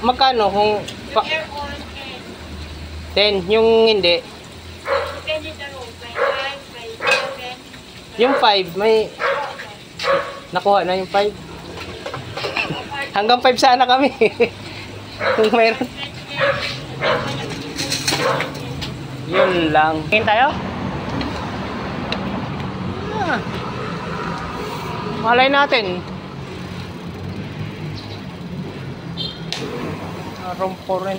Magkano kung pa, 10, yung hindi. Depende sa room. May 5, may 7. Yung 5, may nakuha na yung 5. Hanggang 5 sana kami. Kung mayroon. Yun lang. Tingin tayo? Ah. Malay natin. Room for rent.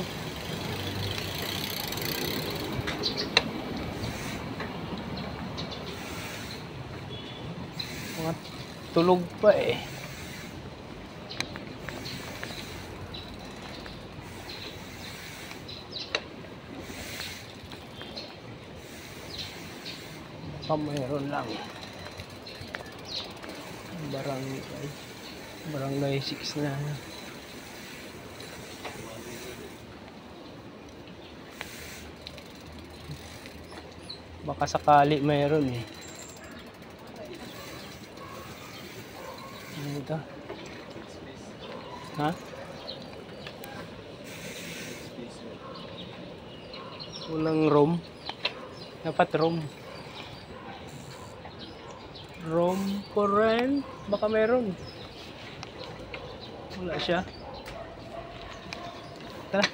Mga tulog pa eh. Mayroon lang. Barangay 6 na. Baka sakali mayroon eh. Ano ito? Ha? Walang room. Dapat room. Room for rent? Baka meron. Wala siya. Tara.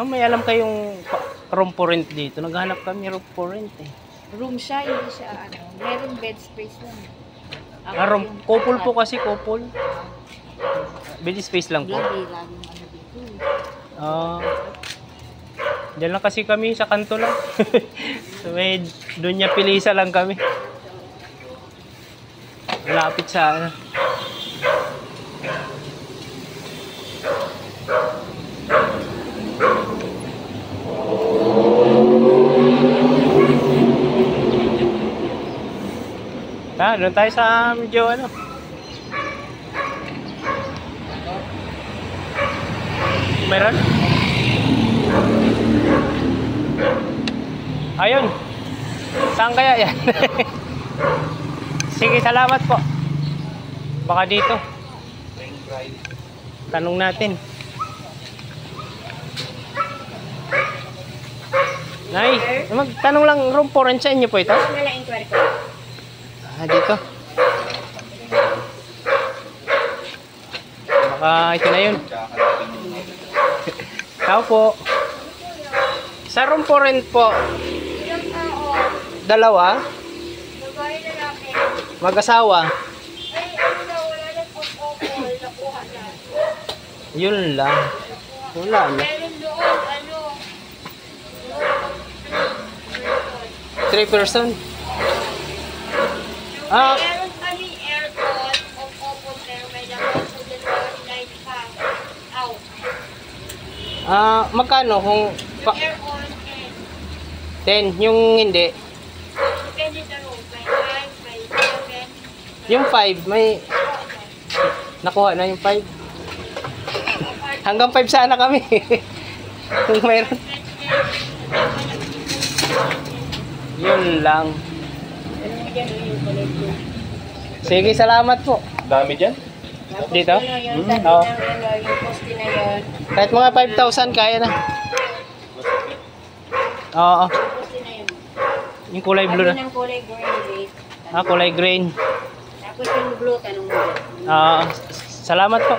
May alam kayong room for rent dito. Naghahanap kami room for rent eh. Room siya, hindi siya ano. Meron bed space lang. Room, couple po kasi, couple. Bed space lang po. Laging ano dito. Diyan lang kasi kami sa kanto lang. So, may doon niya pilisa lang kami. Malapit sa ano. Doon tayo sa medyo ano. Meron? Ayun. Saan kaya yan? Sige, salamat po. Baka dito. Tanong natin. Nay, magtanong lang, room for rent sa inyo po ito? Dito. Baka ito na yun. Tao po. Sa room for rent po. Dalawa? Mag-asawa? Yun lang. Wala na. 3 person? Meron kami aircon, opo, pero may naman po din light pa. Out. Magkano kung pa, Aircon 10, yung hindi. depende sa room. May 5, may 7. Yung 5, may nakuha na yung 5. Hanggang 5 sana kami. Kung mayroon. Yun lang. Sige, salamat po. Dami dyan? Dito? Oo. Kahit mga 5,000 kaya na. Oo. Yung kulay blue na. Ng kulay green. Kulay green. Tapos yung blue, tanong mo. Salamat po.